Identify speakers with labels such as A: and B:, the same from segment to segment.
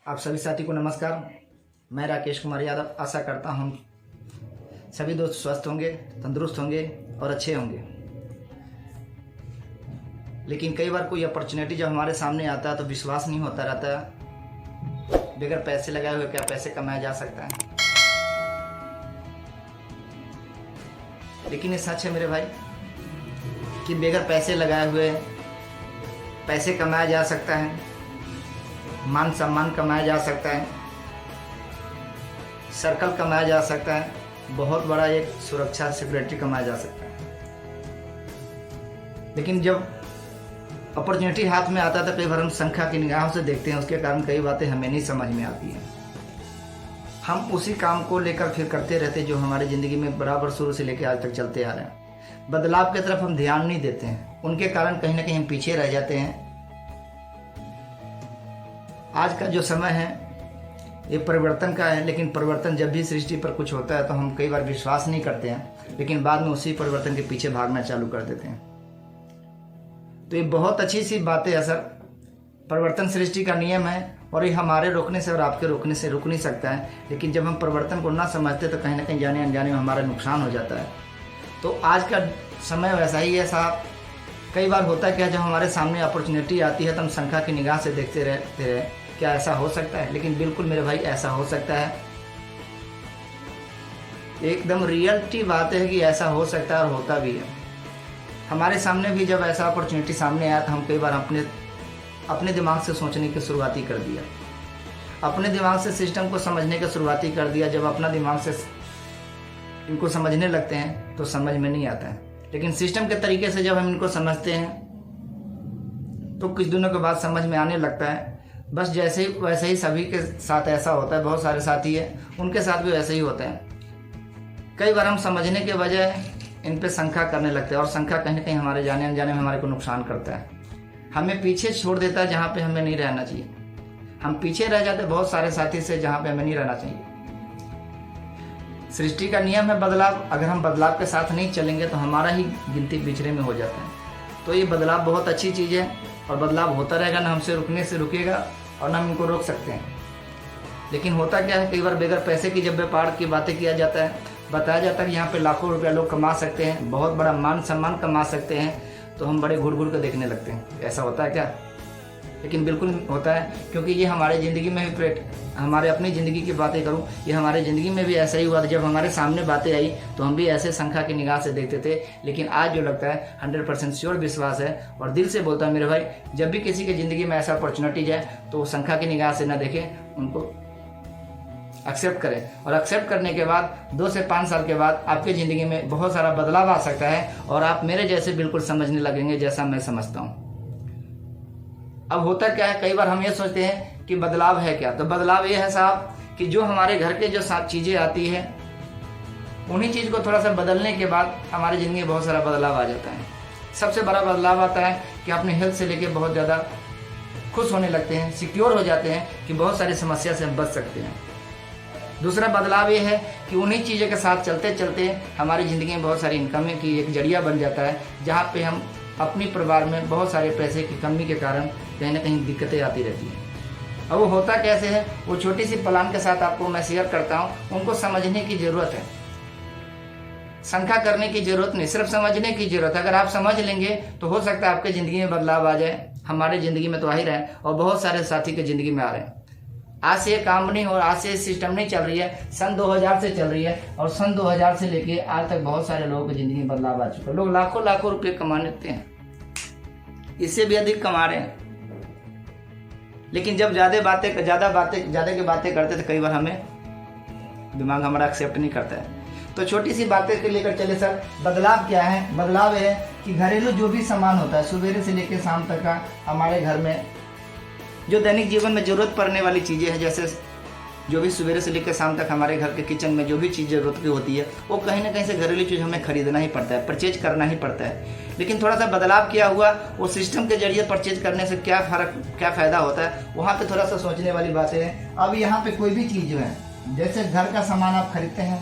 A: आप सभी साथी को नमस्कार। मैं राकेश कुमार यादव आशा करता हूँ सभी दोस्त स्वस्थ होंगे, तंदुरुस्त होंगे और अच्छे होंगे। लेकिन कई बार कोई अपॉर्चुनिटी जब हमारे सामने आता है तो विश्वास नहीं होता रहता है बगैर पैसे लगाए हुए क्या पैसे कमाया जा सकता है। लेकिन ये सच है मेरे भाई कि बगैर पैसे लगाए हुए पैसे कमाया जा सकता है, मान सम्मान कमाया जा सकता है, सर्कल कमाया जा सकता है, बहुत बड़ा एक सुरक्षा सिक्योरिटी कमाया जा सकता है। लेकिन जब अपॉर्चुनिटी हाथ में आता है तो कई बार हम संख्या की निगाहों से देखते हैं, उसके कारण कई बातें हमें नहीं समझ में आती हैं। हम उसी काम को लेकर फिर करते रहते जो हमारी ज़िंदगी में बराबर शुरू से लेकर आज तक चलते आ रहे हैं। बदलाव की तरफ हम ध्यान नहीं देते हैं, उनके कारण कहीं ना कहीं हम पीछे रह जाते हैं। आज का जो समय है ये परिवर्तन का है, लेकिन परिवर्तन जब भी सृष्टि पर कुछ होता है तो हम कई बार विश्वास नहीं करते हैं, लेकिन बाद में उसी परिवर्तन के पीछे भागना चालू कर देते हैं। तो ये बहुत अच्छी सी बात है। सर, परिवर्तन सृष्टि का नियम है और ये हमारे रोकने से और आपके रोकने से रुक नहीं सकता है। लेकिन जब हम परिवर्तन को ना समझते तो कहीं ना कहीं जाने अनजाने में हमारा नुकसान हो जाता है। तो आज का समय वैसा ही है साहब। कई बार होता है क्या, जब हमारे सामने अपॉर्चुनिटी आती है तो हम संख्या की निगाह से देखते रहते हैं क्या ऐसा हो सकता है। लेकिन बिल्कुल मेरे भाई ऐसा हो सकता है। एकदम रियलिटी बात है कि ऐसा हो सकता है और होता भी है। हमारे सामने भी जब ऐसा अपॉर्चुनिटी सामने आया तो हम कई बार अपने दिमाग से सोचने की शुरुआती कर दिया, अपने दिमाग से सिस्टम को समझने की शुरुआती कर दिया। जब अपना दिमाग से इनको समझने लगते हैं तो समझ में नहीं आता है, लेकिन सिस्टम के तरीके से जब हम इनको समझते हैं तो कुछ दिनों के बाद समझ में आने लगता है। बस जैसे ही वैसे ही सभी के साथ ऐसा होता है, बहुत सारे साथी हैं उनके साथ भी वैसे ही होता है। कई बार हम समझने के बजाय इन पे शंका करने लगते हैं और शंका कहीं ना कहीं हमारे जाने अनजाने में हमारे को नुकसान करता है, हमें पीछे छोड़ देता है जहाँ पे हमें नहीं रहना चाहिए। हम पीछे रह जाते हैं बहुत सारे साथी से जहाँ पे हमें नहीं रहना चाहिए। सृष्टि का नियम है बदलाव। अगर हम बदलाव के साथ नहीं चलेंगे तो हमारा ही गिनती पिछड़े में हो जाता है। तो ये बदलाव बहुत अच्छी चीज़ है और बदलाव होता रहेगा, ना हमसे रुकने से रुकेगा और ना हम इनको रोक सकते हैं। लेकिन होता क्या है, कई बार बगैर पैसे की जब व्यापार की बातें किया जाता है, बताया जाता है कि यहाँ पे लाखों रुपया लोग कमा सकते हैं, बहुत बड़ा मान सम्मान कमा सकते हैं, तो हम बड़े घुर घुर कर देखने लगते हैं। ऐसा होता है क्या? लेकिन बिल्कुल होता है, क्योंकि ये हमारे ज़िंदगी में भी हमारे अपनी ज़िंदगी की बातें करूं, ये हमारे ज़िंदगी में भी ऐसा ही हुआ था। जब हमारे सामने बातें आई तो हम भी ऐसे संख्या की निगाह से देखते थे। लेकिन आज जो लगता है 100% श्योर विश्वास है और दिल से बोलता है मेरे भाई, जब भी किसी की ज़िंदगी में ऐसा अपॉर्चुनिटी जाए तो संख्या की निगाह से ना देखें, उनको एक्सेप्ट करें। और एक्सेप्ट करने के बाद 2 से 5 साल के बाद आपकी ज़िंदगी में बहुत सारा बदलाव आ सकता है और आप मेरे जैसे बिल्कुल समझने लगेंगे जैसा मैं समझता हूँ। अब होता क्या है, कई बार हम ये सोचते हैं कि बदलाव है क्या। तो बदलाव ये है साहब कि जो हमारे घर के जो चीज़ें आती है उन्हीं चीज़ को थोड़ा सा बदलने के बाद हमारी ज़िंदगी में बहुत सारा बदलाव आ जाता है। सबसे बड़ा बदलाव आता है कि अपने हेल्थ से लेके बहुत ज़्यादा खुश होने लगते हैं, सिक्योर हो जाते हैं कि बहुत सारी समस्या से हम बच सकते हैं। दूसरा बदलाव ये है कि उन्हीं चीज़ों के साथ चलते चलते हमारी ज़िंदगी में बहुत सारी इनकम की एक जरिया बन जाता है, जहाँ पे हम अपनी परिवार में बहुत सारे पैसे की कमी के कारण कहीं ना कहीं दिक्कतें आती रहती हैं। अब वो होता कैसे है, वो छोटी सी प्लान के साथ आपको मैं शेयर करता हूँ। उनको समझने की ज़रूरत है, शंका करने की ज़रूरत नहीं, सिर्फ समझने की ज़रूरत है। अगर आप समझ लेंगे तो हो सकता है आपके ज़िंदगी में बदलाव आ जाए। हमारे ज़िंदगी में तो आ ही रहे और बहुत सारे साथी के ज़िंदगी में आ रहे हैं। आज से ये काम नहीं हो, आज से सिस्टम नहीं चल रही है, सन 2000 से चल रही है और सन 2000 से लेके आज तक बहुत सारे लोगों की जिंदगी में बदलाव आ चुका है। लोग लाखों लाखों रुपए कमा लेते हैं, इससे भी अधिक कमा रहे हैं। लेकिन जब ज्यादा की बातें करते तो कई बार हमें दिमाग हमारा एक्सेप्ट नहीं करता है। तो छोटी सी बातें को लेकर चले सर। बदलाव क्या है? बदलाव है कि घरेलू जो भी सामान होता है सुबह से लेकर शाम तक का हमारे घर में जो दैनिक जीवन में ज़रूरत पड़ने वाली चीज़ें हैं, जैसे जो भी सुबह से लेकर शाम तक हमारे घर के किचन में जो भी चीज़ ज़रूरत की होती है, वो कहीं ना कहीं से घरेलू चीज़ हमें खरीदना ही पड़ता है, परचेज करना ही पड़ता है। लेकिन थोड़ा सा बदलाव किया हुआ, वो सिस्टम के जरिए परचेज करने से क्या फ़ायदा होता है, वहाँ पर थोड़ा सा सोचने वाली बातें हैं। अब यहाँ पर कोई भी चीज़ जो है, जैसे घर का सामान आप खरीदते हैं,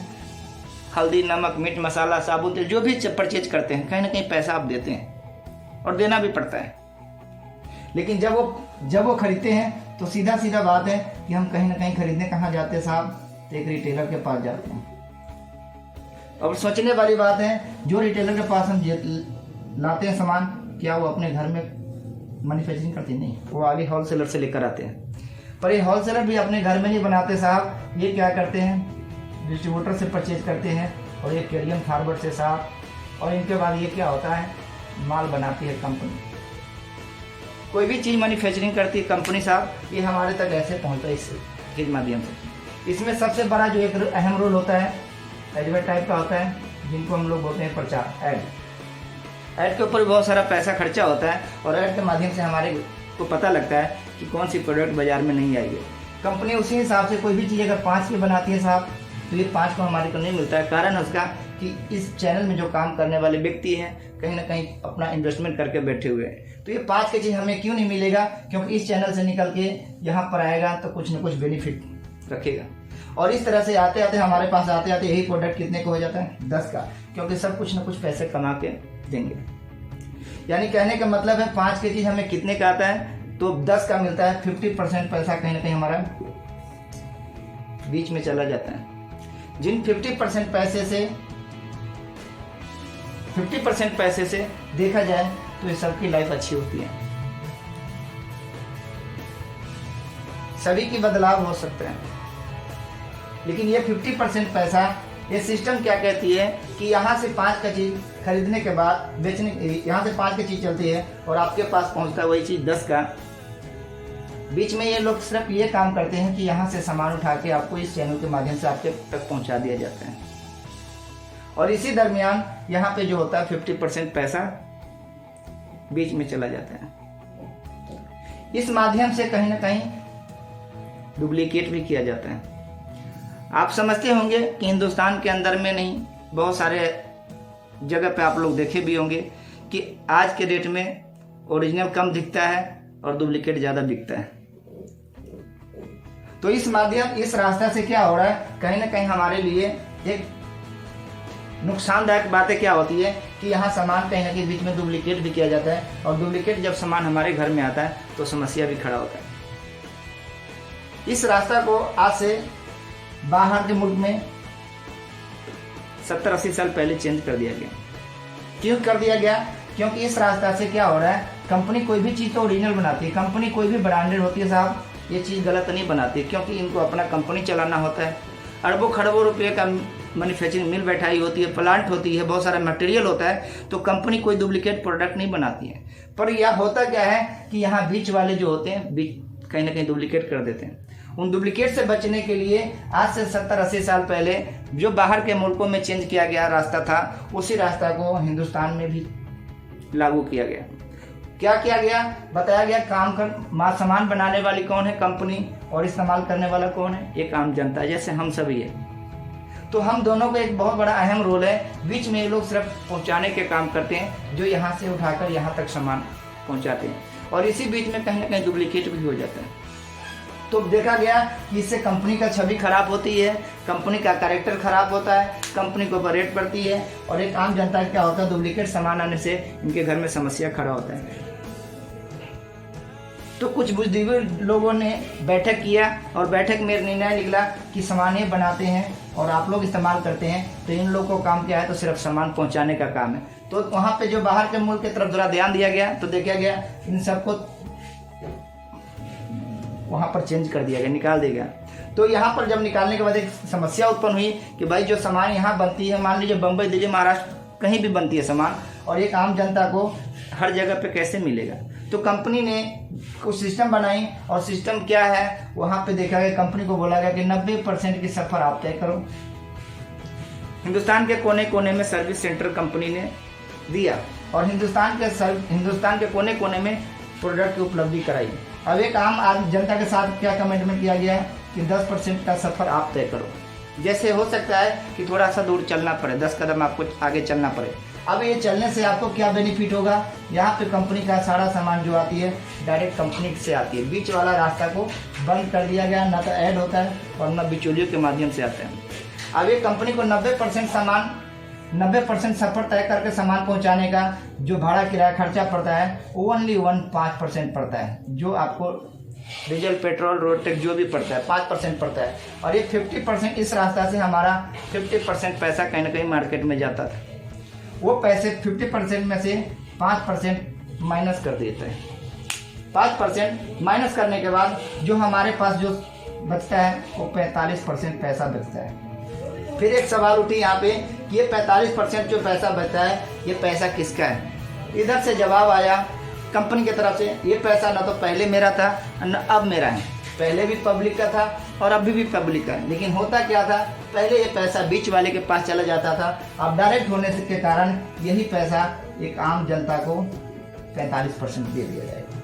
A: हल्दी, नमक, मीट मसाला, साबुन, तेल, जो भी परचेज करते हैं, कहीं ना कहीं पैसा आप देते हैं और देना भी पड़ता है। लेकिन जब वो खरीदते हैं तो सीधा सीधा बात है कि हम कहीं ना कहीं खरीदने कहाँ जाते हैं साहब, तो एक रिटेलर के पास जाते हैं। और सोचने वाली बात है, जो रिटेलर के पास हम लाते हैं सामान, क्या वो अपने घर में मैन्युफैक्चरिंग करते? नहीं, वो आगे होलसेलर से लेकर आते हैं। पर ये होलसेलर भी अपने घर में नहीं बनाते साहब, ये क्या करते हैं, डिस्ट्रीब्यूटर से परचेज करते हैं और ये कैरियर फॉरवर्ड से साहब, और इनके बाद ये क्या होता है, माल बनाती है कंपनी। कोई भी चीज़ मैन्युफैक्चरिंग करती है कंपनी साहब, ये हमारे तक ऐसे पहुँचता है इसके माध्यम से। इसमें सबसे बड़ा जो एक अहम रोल होता है, एडवर्टाइज का होता है, जिनको हम लोग बोलते हैं प्रचार, ऐड के ऊपर बहुत सारा पैसा खर्चा होता है और ऐड के माध्यम से हमारे को पता लगता है कि कौन सी प्रोडक्ट बाजार में नहीं आई है। कंपनी उसी हिसाब से कोई भी चीज़ अगर 5 की बनाती है साहब, तो ये 5 को हमारे को नहीं मिलता है। कारण उसका कि इस चैनल में जो काम करने वाले व्यक्ति हैं कहीं ना कहीं अपना इन्वेस्टमेंट करके बैठे हुए हैं। तो ये 5 की चीज़ हमें क्यों नहीं मिलेगा, क्योंकि इस चैनल से निकल के यहाँ पर आएगा तो कुछ ना कुछ बेनिफिट रखेगा। और इस तरह से आते आते हमारे पास आते आते यही प्रोडक्ट कितने को हो जाता है, 10 का, क्योंकि सब कुछ ना कुछ पैसे कमा के देंगे। यानी कहने का मतलब है 5 की चीज़ हमें कितने का आता है, तो 10 का मिलता है। 50% पैसा कहीं ना कहीं हमारा बीच में चला जाता है। जिन 50% पैसे से देखा जाए तो ये सबकी लाइफ अच्छी होती है, सभी की बदलाव हो सकता है। लेकिन ये 50% पैसा, ये सिस्टम क्या कहती है कि यहाँ से 5 का चीज़ खरीदने के बाद बेचने, यहाँ से 5 की चीज़ चलती है और आपके पास पहुँचता है वही चीज़ 10 का। बीच में ये लोग सिर्फ ये काम करते हैं कि यहाँ से सामान उठा के आपको इस चैनल के माध्यम से आपके तक पहुँचा दिया जाता है। और इसी दरमियान यहाँ पे जो होता है 50% पैसा बीच में चला जाता है। इस माध्यम से कहीं ना कहीं डुप्लीकेट भी किया जाता है। आप समझते होंगे कि हिंदुस्तान के अंदर में नहीं, बहुत सारे जगह पे आप लोग देखे भी होंगे कि आज के डेट में ओरिजिनल कम दिखता है और डुप्लीकेट ज़्यादा बिकता है। तो इस रास्ता से क्या हो रहा है, कहीं ना कहीं हमारे लिए एक नुकसानदायक बातें क्या होती है कि यहाँ सामान कहीं ना कहीं बीच में डुप्लीकेट भी किया जाता है, और डुप्लीकेट जब सामान हमारे घर में आता है तो समस्या भी खड़ा होता है। इस रास्ता को आज से बाहर के मुल्क में 70-80 साल पहले चेंज कर दिया गया। क्यों कर दिया गया, क्योंकि इस रास्ता से क्या हो रहा है, कंपनी कोई भी चीज़ तो ओरिजिनल बनाती है, कंपनी कोई भी ब्रांडेड होती है साहब, ये चीज़ गलत नहीं बनाती, क्योंकि इनको अपना कंपनी चलाना होता है। अरबों खरबों रुपये का मैन्युफैक्चरिंग मिल बैठाई होती है, प्लांट होती है, बहुत सारा मटेरियल होता है, तो कंपनी कोई डुप्लीकेट प्रोडक्ट नहीं बनाती है। पर यह होता क्या है कि यहाँ बीच वाले जो होते हैं, बीच कहीं ना कहीं डुप्लीकेट कर देते हैं। उन डुप्लीकेट से बचने के लिए आज से 70-80 साल पहले जो बाहर के मुल्कों में चेंज किया गया रास्ता था, उसी रास्ता को हिंदुस्तान में भी लागू किया गया। क्या किया गया, बताया गया, काम कर सामान बनाने वाली कौन है, कंपनी, और इस्तेमाल करने वाला कौन है, एक आम जनता, जैसे हम सभी है। तो हम दोनों का एक बहुत बड़ा अहम रोल है। बीच में ये लोग सिर्फ पहुंचाने के काम करते हैं, जो यहाँ से उठाकर यहाँ तक सामान पहुंचाते हैं, और इसी बीच में कहीं ना कहीं डुप्लीकेट भी हो जाता है। तो देखा गया कि इससे कंपनी का छवि खराब होती है, कंपनी का कैरेक्टर खराब होता है, कंपनी को रेट पड़ती है, और एक आम जनता क्या होता है, डुप्लीकेट सामान आने से इनके घर में समस्या खड़ा होता है। तो कुछ बुद्धिजीवी लोगों ने बैठक किया और बैठक में निर्णय निकला कि सामान ये बनाते हैं और आप लोग इस्तेमाल करते हैं, तो इन लोगों को काम क्या है, तो सिर्फ सामान पहुंचाने का काम है। तो वहाँ पे जो बाहर के मुल्क की तरफ थोड़ा ध्यान दिया गया, तो देखा गया इन सबको वहाँ पर चेंज कर दिया गया, निकाल दिया गया। तो यहाँ पर जब निकालने के बाद एक समस्या उत्पन्न हुई कि भाई जो सामान यहाँ बनती है, मान लीजिए बम्बई, दिल्ली, महाराष्ट्र, कहीं भी बनती है सामान, और एक आम जनता को हर जगह पे कैसे मिलेगा। तो कंपनी ने कुछ सिस्टम बनाई, और सिस्टम क्या है, वहाँ पे देखा गया, कंपनी को बोला गया कि 90% की सफ़र आप तय करो। हिंदुस्तान के कोने कोने में सर्विस सेंटर कंपनी ने दिया, और हिंदुस्तान के कोने कोने में प्रोडक्ट की उपलब्धि कराई। अब एक आम जनता के साथ क्या कमिटमेंट किया गया है कि 10% का सफ़र आप तय करो। जैसे हो सकता है कि थोड़ा सा दूर चलना पड़े, 10 कदम आपको आगे चलना पड़े। अब ये चलने से आपको क्या बेनिफिट होगा, यहाँ पे कंपनी का सारा सामान जो आती है डायरेक्ट कंपनी से आती है। बीच वाला रास्ता को बंद कर दिया गया, ना तो ऐड होता है और ना बिचौलियों के माध्यम से आता है। अब ये कंपनी को 90% सफ़र तय करके सामान पहुँचाने का जो भाड़ा किराया खर्चा पड़ता है, ओनली 5% पड़ता है, जो आपको डीजल, पेट्रोल, रोड टैक्स जो भी पड़ता है 5% पड़ता है। और ये 50% इस रास्ता से हमारा 50% पैसा कहीं ना कहीं मार्केट में जाता था। वो पैसे 50% में से 5% माइनस कर देते हैं। 5% माइनस करने के बाद जो हमारे पास जो बचता है वो 45% पैसा बचता है। फिर एक सवाल उठी यहाँ पे कि ये 45% जो पैसा बचता है ये पैसा किसका है। इधर से जवाब आया कंपनी की तरफ से, ये पैसा ना तो पहले मेरा था न अब मेरा है। पहले भी पब्लिक का था और अभी भी पब्लिक का है। लेकिन होता क्या था, पहले ये पैसा बीच वाले के पास चला जाता था। अब डायरेक्ट होने के कारण यही पैसा एक आम जनता को 45% दे दिया जाएगा।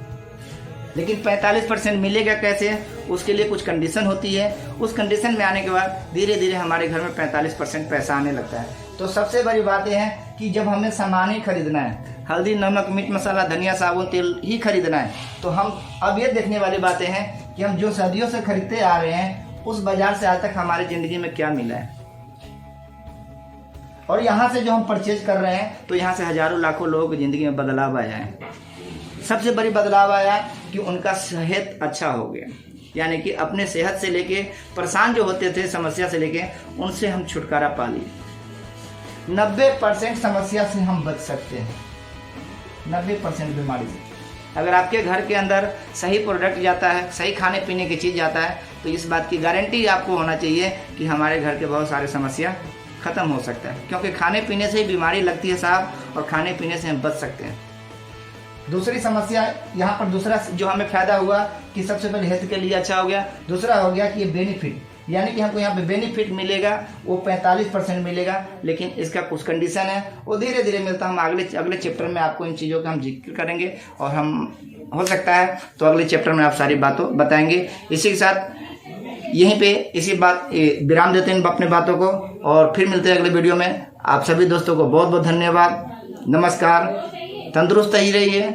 A: लेकिन 45% मिलेगा कैसे, उसके लिए कुछ कंडीशन होती है। उस कंडीशन में आने के बाद धीरे धीरे हमारे घर में 45% पैसा आने लगता है। तो सबसे बड़ी बात यह है कि जब हमें सामान ही खरीदना है, हल्दी, नमक, मीट मसाला, धनिया, साबुन, तेल ही खरीदना है, तो हम अब ये देखने वाली बातें हैं कि हम जो सदियों से खरीदते आ रहे हैं उस बाजार से आज तक हमारी ज़िंदगी में क्या मिला है। और यहाँ से जो हम परचेज कर रहे हैं तो यहाँ से हजारों लाखों लोगों की ज़िंदगी में बदलाव आया है। सबसे बड़ी बदलाव आया कि उनका सेहत अच्छा हो गया, यानी कि अपने सेहत से लेके परेशान जो होते थे समस्या से लेके, उनसे हम छुटकारा पा लिए। 90% समस्या से हम बच सकते हैं, 90% बीमारी से। अगर आपके घर के अंदर सही प्रोडक्ट जाता है, सही खाने पीने की चीज़ जाता है, तो इस बात की गारंटी आपको होना चाहिए कि हमारे घर के बहुत सारे समस्या ख़त्म हो सकता है। क्योंकि खाने पीने से ही बीमारी लगती है साहब, और खाने पीने से हम बच सकते हैं। दूसरी समस्या यहाँ पर, दूसरा जो हमें फ़ायदा हुआ कि सबसे पहले हेल्थ के लिए अच्छा हो गया। दूसरा हो गया कि ये बेनिफिट, यानी कि हमको यहाँ पे बेनिफिट मिलेगा, वो 45% मिलेगा। लेकिन इसका कुछ कंडीशन है, वो धीरे धीरे मिलता है। हम अगले चैप्टर में आपको इन चीज़ों का हम जिक्र करेंगे, और हम हो सकता है तो अगले चैप्टर में आप सारी बातों बताएंगे। इसी के साथ यहीं पे इसी बात विराम देते हैं अपने बातों को, और फिर मिलते हैं अगले वीडियो में। आप सभी दोस्तों को बहुत बहुत धन्यवाद, नमस्कार। तंदुरुस्त ही रहिए,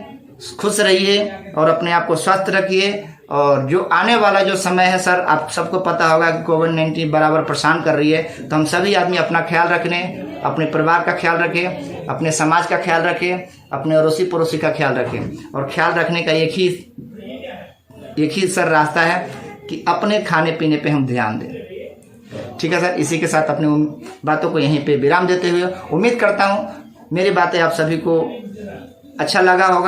A: खुश रहिए और अपने आप को स्वस्थ रखिए। और जो आने वाला जो समय है सर, आप सबको पता होगा कि कोविड-19 बराबर परेशान कर रही है, तो हम सभी आदमी अपना ख्याल रखने, अपने परिवार का ख्याल रखें, अपने समाज का ख्याल रखें, अपने अड़ोसी पड़ोसी का ख्याल रखें। और ख्याल रखने का एक ही सर रास्ता है कि अपने खाने पीने पे हम ध्यान दें। ठीक है सर, इसी के साथ अपनी बातों को यहीं पे विराम देते हुए उम्मीद करता हूँ मेरी बातें आप सभी को अच्छा लगा होगा।